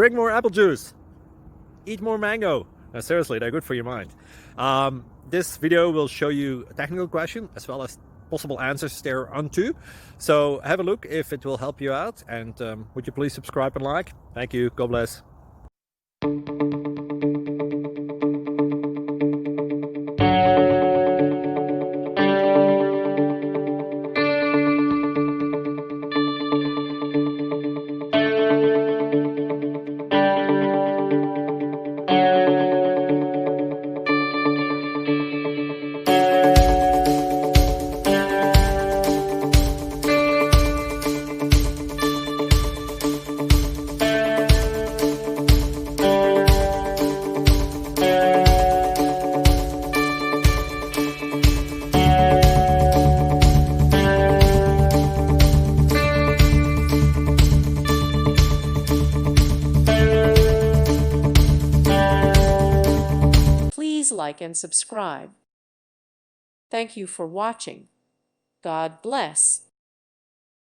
drink more apple juice, eat more mango. Seriously, they're good for your mind. This video will show you a technical question as well as possible answers thereunto. So have a look if it will help you out, and would you please subscribe and like? Thank you. God bless. Please like and subscribe. Thank you for watching. God bless.